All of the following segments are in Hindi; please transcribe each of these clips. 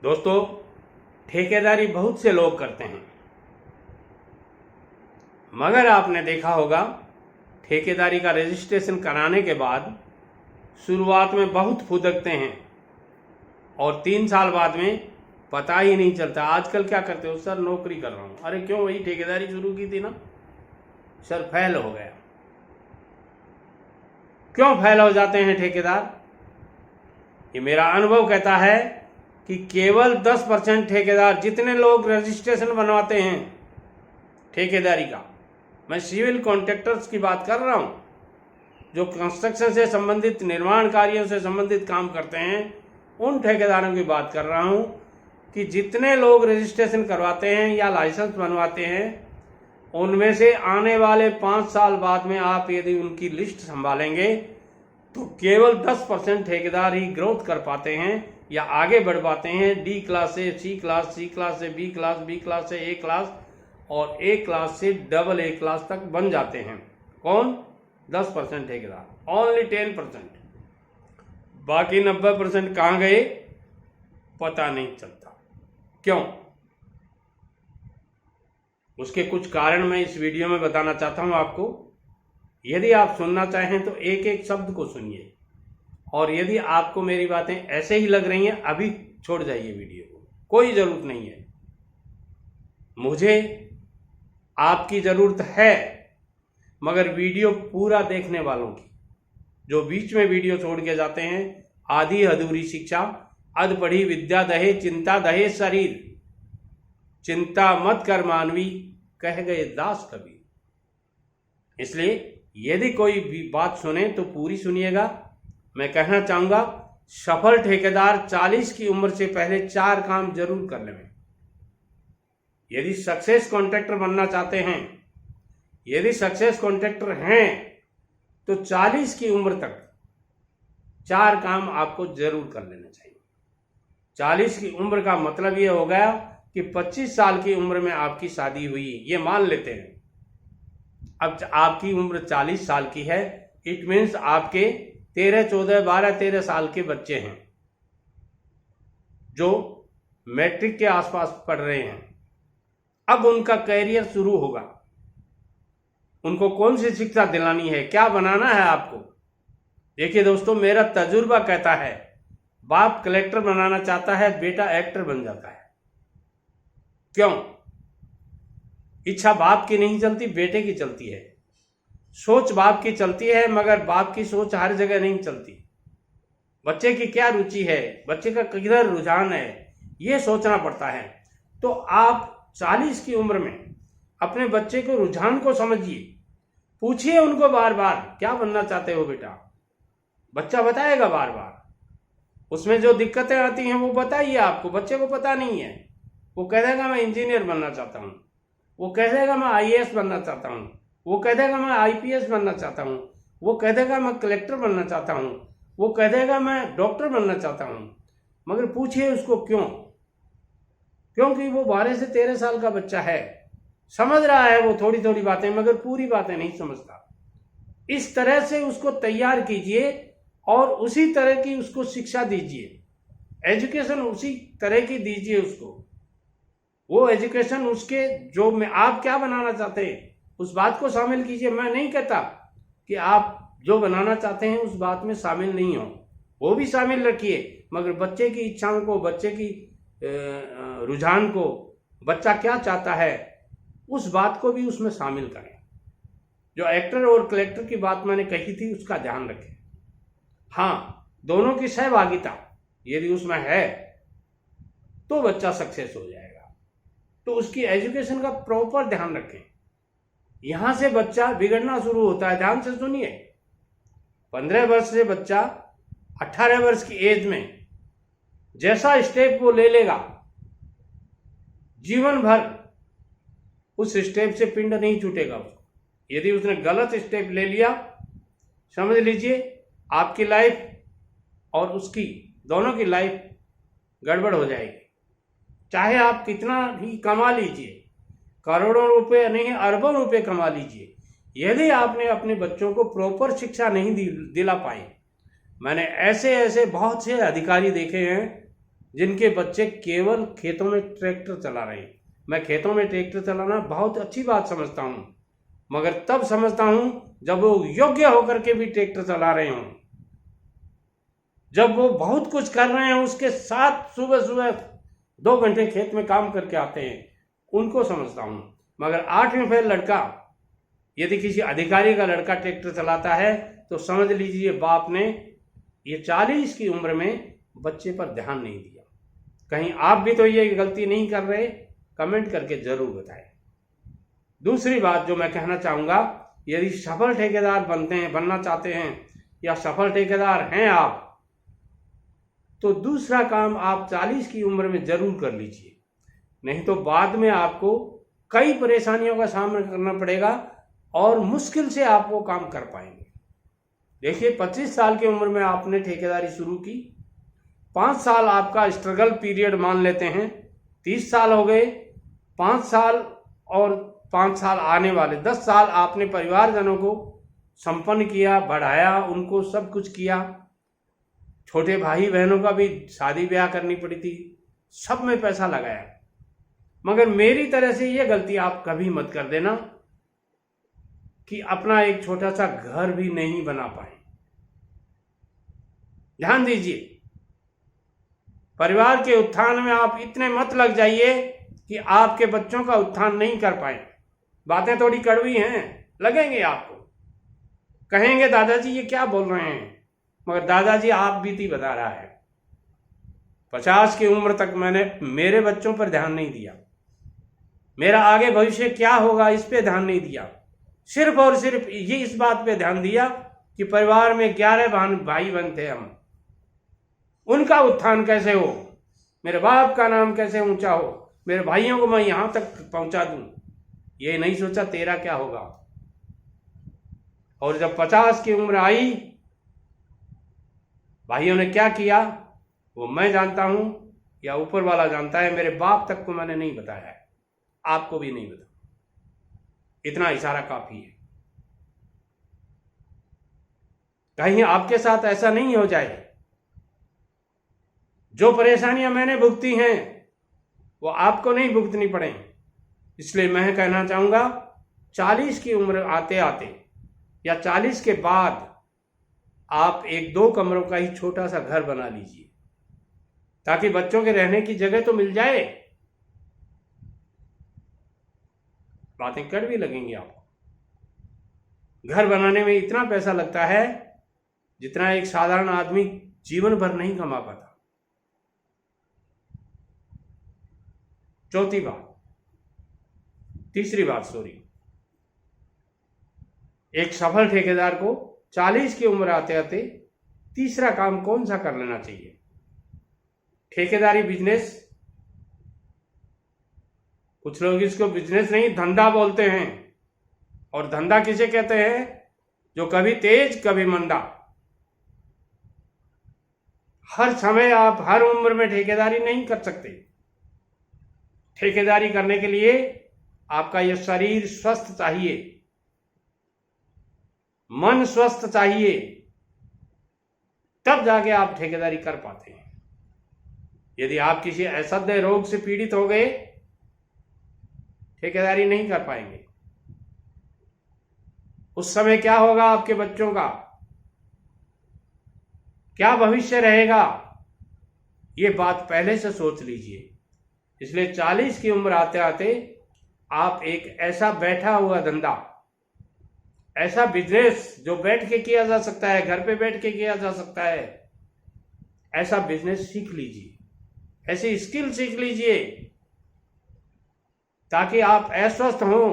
दोस्तों, ठेकेदारी बहुत से लोग करते हैं, मगर आपने देखा होगा ठेकेदारी का रजिस्ट्रेशन कराने के बाद शुरुआत में बहुत फुदकते हैं और 3 साल बाद में पता ही नहीं चलता। आजकल क्या करते हो, सर नौकरी कर रहा हूँ। अरे क्यों, वही ठेकेदारी शुरू की थी ना। सर फेल हो गया। क्यों फेल हो जाते हैं ठेकेदार? ये मेरा अनुभव कहता है कि केवल 10% ठेकेदार, जितने लोग रजिस्ट्रेशन बनवाते हैं ठेकेदारी का, मैं सिविल कॉन्ट्रैक्टर्स की बात कर रहा हूं, जो कंस्ट्रक्शन से संबंधित, निर्माण कार्यों से संबंधित काम करते हैं, उन ठेकेदारों की बात कर रहा हूं कि जितने लोग रजिस्ट्रेशन करवाते हैं या लाइसेंस बनवाते हैं, उनमें से आने वाले 5 साल बाद में आप यदि उनकी लिस्ट संभालेंगे तो केवल 10% ठेकेदार ही ग्रोथ कर पाते हैं या आगे बढ़ पाते हैं। डी क्लास से सी क्लास, सी क्लास से बी क्लास, बी क्लास से ए क्लास और ए क्लास से डबल ए क्लास तक बन जाते हैं। कौन? 10% ठेकेदार, ओनली 10%। बाकी 90% कहाँ गए पता नहीं चलता। क्यों? उसके कुछ कारण मैं इस वीडियो में बताना चाहता हूं आपको। यदि आप सुनना चाहें तो एक एक शब्द को सुनिए, और यदि आपको मेरी बातें ऐसे ही लग रही हैं, अभी छोड़ जाइए वीडियो को, कोई ज़रूरत नहीं है। मुझे आपकी ज़रूरत है, मगर वीडियो पूरा देखने वालों की। जो बीच में वीडियो छोड़ के जाते हैं, आधी अधूरी शिक्षा, अध पढ़ी विद्या दहे, चिंता दहे शरीर, चिंता मत कर मानवी, कह गए दास कबीर। इसलिए यदि कोई भी बात सुने तो पूरी सुनिएगा। मैं कहना चाहूंगा, सफल ठेकेदार 40 की उम्र से पहले 4 काम जरूर कर लें। यदि सक्सेस कॉन्ट्रैक्टर बनना चाहते हैं, यदि सक्सेस कॉन्ट्रैक्टर हैं, तो 40 की उम्र तक 4 काम आपको जरूर कर लेना चाहिए। 40 की उम्र का मतलब यह हो गया कि 25 साल की उम्र में आपकी शादी हुई, ये मान लेते हैं। अब आपकी उम्र 40 साल की है, इट मीन्स आपके 13, 14, 12, 13 साल के बच्चे हैं जो मैट्रिक के आसपास पढ़ रहे हैं। अब उनका कैरियर शुरू होगा। उनको कौन सी शिक्षा दिलानी है, क्या बनाना है आपको? देखिए दोस्तों, मेरा तजुर्बा कहता है, बाप कलेक्टर बनाना चाहता है, बेटा एक्टर बन जाता है। क्यों? इच्छा बाप की नहीं चलती, बेटे की चलती है। सोच बाप की चलती है, मगर बाप की सोच हर जगह नहीं चलती। बच्चे की क्या रुचि है, बच्चे का किधर रुझान है, ये सोचना पड़ता है। तो आप 40 की उम्र में अपने बच्चे को, रुझान को समझिए, पूछिए उनको बार बार, क्या बनना चाहते हो बेटा? बच्चा बताएगा बार बार। उसमें जो दिक्कतें आती हैं वो बताइए आपको। बच्चे को पता नहीं है, वो कह देगा मैं इंजीनियर बनना चाहता हूँ, वो कह देगा मैं IAS बनना चाहता हूँ, वो कह देगा मैं IPS बनना चाहता हूँ, वो कह देगा मैं कलेक्टर बनना चाहता हूँ, वो कह देगा मैं डॉक्टर बनना चाहता हूँ। मगर पूछिए उसको क्यों? क्योंकि वो 12 से 13 साल का बच्चा है, समझ रहा है वो थोड़ी थोड़ी बातें, मगर पूरी बातें नहीं समझता। इस तरह से उसको तैयार कीजिए और उसी तरह की उसको शिक्षा दीजिए, एजुकेशन उसी तरह की दीजिए उसको। वो एजुकेशन उसके, जो में आप क्या बनाना चाहते हैं उस बात को शामिल कीजिए। मैं नहीं कहता कि आप जो बनाना चाहते हैं उस बात में शामिल नहीं हो, वो भी शामिल रखिए, मगर बच्चे की इच्छाओं को, बच्चे की रुझान को, बच्चा क्या चाहता है, उस बात को भी उसमें शामिल करें। जो एक्टर और कलेक्टर की बात मैंने कही थी, उसका ध्यान रखें। हाँ, दोनों की सहभागिता यदि उसमें है तो बच्चा सक्सेस हो जाएगा। तो उसकी एजुकेशन का प्रॉपर ध्यान रखें। यहां से बच्चा बिगड़ना शुरू होता है। ध्यान से सुनिए, 15 वर्ष से बच्चा 18 वर्ष की एज में जैसा स्टेप वो ले लेगा, जीवन भर उस स्टेप से पिंड नहीं छूटेगा उसको। यदि उसने गलत स्टेप ले लिया, समझ लीजिए आपकी लाइफ और उसकी, दोनों की लाइफ गड़बड़ हो जाएगी। चाहे आप कितना भी कमा लीजिए, करोड़ों रुपए नहीं, अरबों रुपए कमा लीजिए, यदि आपने अपने बच्चों को प्रॉपर शिक्षा नहीं दिला पाए। मैंने ऐसे ऐसे बहुत से अधिकारी देखे हैं जिनके बच्चे केवल खेतों में ट्रैक्टर चला रहे हैं। मैं खेतों में ट्रैक्टर चलाना बहुत अच्छी बात समझता हूँ, मगर तब समझता हूँ जब वो योग्य होकर के भी ट्रैक्टर चला रहे हों, जब वो बहुत कुछ कर रहे हैं, उसके साथ सुबह सुबह 2 घंटे खेत में काम करके आते हैं, उनको समझता हूँ। मगर 8वीं फेल लड़का, यदि किसी अधिकारी का लड़का ट्रैक्टर चलाता है तो समझ लीजिए बाप ने ये 40 की उम्र में बच्चे पर ध्यान नहीं दिया। कहीं आप भी तो ये गलती नहीं कर रहे? कमेंट करके जरूर बताएं। दूसरी बात जो मैं कहना चाहूँगा, यदि सफल ठेकेदार बनना चाहते हैं या सफल ठेकेदार हैं आप, तो दूसरा काम आप 40 की उम्र में जरूर कर लीजिए, नहीं तो बाद में आपको कई परेशानियों का सामना करना पड़ेगा और मुश्किल से आप वो काम कर पाएंगे। देखिए, 25 साल की उम्र में आपने ठेकेदारी शुरू की, 5 साल आपका स्ट्रगल पीरियड मान लेते हैं, 30 साल हो गए, 5 साल और 5 साल आने वाले 10 साल आपने परिवारजनों को संपन्न किया, बढ़ाया, उनको सब कुछ किया। छोटे भाई बहनों का भी शादी ब्याह करनी पड़ी थी, सब में पैसा लगाया। मगर मेरी तरह से ये गलती आप कभी मत कर देना कि अपना एक छोटा सा घर भी नहीं बना पाए। ध्यान दीजिए, परिवार के उत्थान में आप इतने मत लग जाइए कि आपके बच्चों का उत्थान नहीं कर पाए। बातें थोड़ी कड़वी हैं, लगेंगे आपको, कहेंगे दादाजी ये क्या बोल रहे हैं, मगर दादाजी आप बीती बता रहा है। 50 की उम्र तक मैंने मेरे बच्चों पर ध्यान नहीं दिया, मेरा आगे भविष्य क्या होगा इस पे ध्यान नहीं दिया। सिर्फ और सिर्फ ये इस बात पे ध्यान दिया कि परिवार में 11 भाई बहन थे हम, उनका उत्थान कैसे हो, मेरे बाप का नाम कैसे ऊंचा हो, मेरे भाइयों को मैं यहां तक पहुंचा दूं। ये नहीं सोचा तेरा क्या होगा। और जब 50 की उम्र आई, भाइयों ने क्या किया वो मैं जानता हूं या ऊपर वाला जानता है। मेरे बाप तक को मैंने नहीं बताया है, आपको भी नहीं बता, इतना इशारा काफी है। कहीं आपके साथ ऐसा नहीं हो जाए, जो परेशानियां मैंने भुगती हैं वो आपको नहीं भुगतनी पड़े। इसलिए मैं कहना चाहूंगा, 40 की उम्र आते आते या 40 के बाद आप 1-2 कमरों का ही छोटा सा घर बना लीजिए, ताकि बच्चों के रहने की जगह तो मिल जाए। बातें कड़वी लगेंगी आपको। घर बनाने में इतना पैसा लगता है जितना एक साधारण आदमी जीवन भर नहीं कमा पाता। तीसरी बात, एक सफल ठेकेदार को 40 की उम्र आते आते तीसरा काम कौन सा कर लेना चाहिए? ठेकेदारी बिजनेस, कुछ लोग इसको बिजनेस नहीं धंधा बोलते हैं। और धंधा किसे कहते हैं? जो कभी तेज कभी मंदा। हर समय आप हर उम्र में ठेकेदारी नहीं कर सकते। ठेकेदारी करने के लिए आपका यह शरीर स्वस्थ चाहिए, मन स्वस्थ चाहिए, तब जाके आप ठेकेदारी कर पाते हैं। यदि आप किसी असह्य रोग से पीड़ित हो गए, ठेकेदारी नहीं कर पाएंगे। उस समय क्या होगा? आपके बच्चों का क्या भविष्य रहेगा, ये बात पहले से सोच लीजिए। इसलिए 40 की उम्र आते आते आप एक ऐसा बैठा हुआ धंधा, ऐसा बिजनेस जो बैठ के किया जा सकता है, घर पे बैठ के किया जा सकता है, ऐसा बिजनेस सीख लीजिए, ऐसी स्किल सीख लीजिए, ताकि आप अस्वस्थ हों,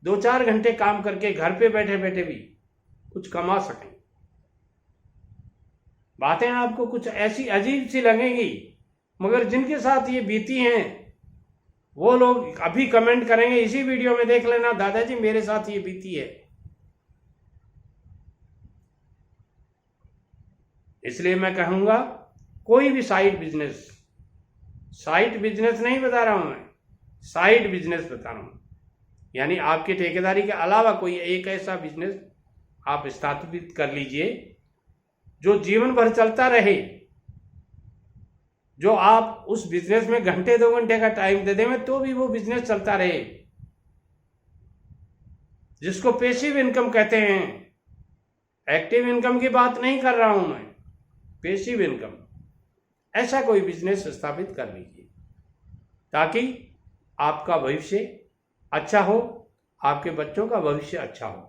2-4 घंटे काम करके घर पे बैठे बैठे भी कुछ कमा सकें। बातें आपको कुछ ऐसी अजीब सी लगेंगी, मगर जिनके साथ ये बीती हैं वो लोग अभी कमेंट करेंगे, इसी वीडियो में देख लेना, दादाजी मेरे साथ ये बीती है। इसलिए मैं कहूंगा, कोई भी साइड बिजनेस नहीं बता रहा हूं मैं, साइड बिजनेस बता रहा हूं। यानी आपकी ठेकेदारी के अलावा कोई एक ऐसा बिजनेस आप स्थापित कर लीजिए जो जीवन भर चलता रहे, जो आप उस बिजनेस में घंटे 2 घंटे का टाइम दे दें तो भी वो बिजनेस चलता रहे, जिसको पैसिव इनकम कहते हैं। एक्टिव इनकम की बात नहीं कर रहा हूं मैं, पैसिव इनकम। ऐसा कोई बिजनेस स्थापित कर लीजिए ताकि आपका भविष्य अच्छा हो, आपके बच्चों का भविष्य अच्छा हो।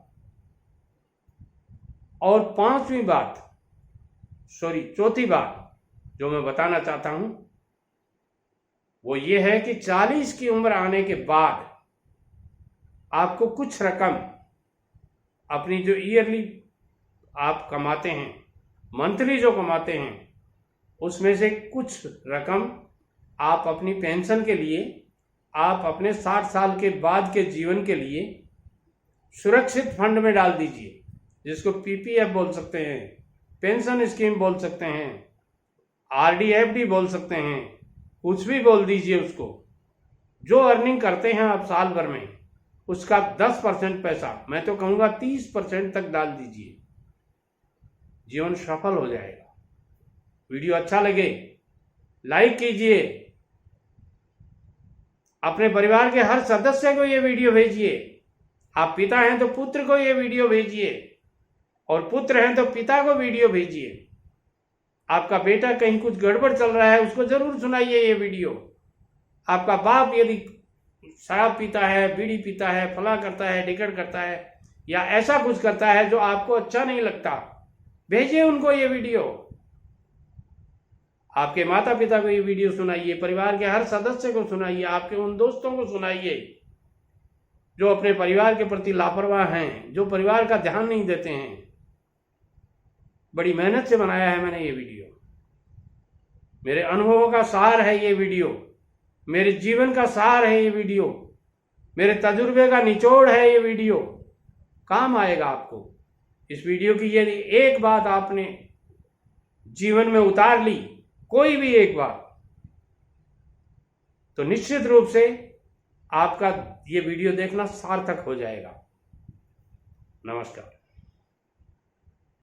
और चौथी बात जो मैं बताना चाहता हूं वो ये है कि 40 की उम्र आने के बाद आपको कुछ रकम अपनी जो ईयरली आप कमाते हैं, मंथली जो कमाते हैं, उसमें से कुछ रकम आप अपनी पेंशन के लिए, आप अपने 60 साल के बाद के जीवन के लिए सुरक्षित फंड में डाल दीजिए, जिसको पीपीएफ बोल सकते हैं, पेंशन स्कीम बोल सकते हैं, आरडीएफडी बोल सकते हैं, कुछ भी बोल दीजिए उसको। जो अर्निंग करते हैं आप साल भर में, उसका 10% पैसा, मैं तो कहूँगा 30% तक डाल दीजिए, जीवन सफल हो जाएगा। वीडियो अच्छा लगे लाइक कीजिए, अपने परिवार के हर सदस्य को ये वीडियो भेजिए। आप पिता हैं तो पुत्र को ये वीडियो भेजिए, और पुत्र हैं तो पिता को वीडियो भेजिए। आपका बेटा कहीं कुछ गड़बड़ चल रहा है, उसको जरूर सुनाइए ये वीडियो। आपका बाप यदि शराब पीता है, बीड़ी पीता है, फला करता है, ढिकड़ करता है, या ऐसा कुछ करता है जो आपको अच्छा नहीं लगता, भेजिए उनको ये वीडियो। आपके माता पिता को ये वीडियो सुनाइए, परिवार के हर सदस्य को सुनाइए, आपके उन दोस्तों को सुनाइए जो अपने परिवार के प्रति लापरवाह हैं, जो परिवार का ध्यान नहीं देते हैं। बड़ी मेहनत से बनाया है मैंने ये वीडियो, मेरे अनुभवों का सार है ये वीडियो, मेरे जीवन का सार है ये वीडियो, मेरे तजुर्बे का निचोड़ है ये वीडियो। काम आएगा आपको। इस वीडियो की यदि एक बात आपने जीवन में उतार ली, कोई भी एक बात, तो निश्चित रूप से आपका ये वीडियो देखना सार्थक हो जाएगा। नमस्कार।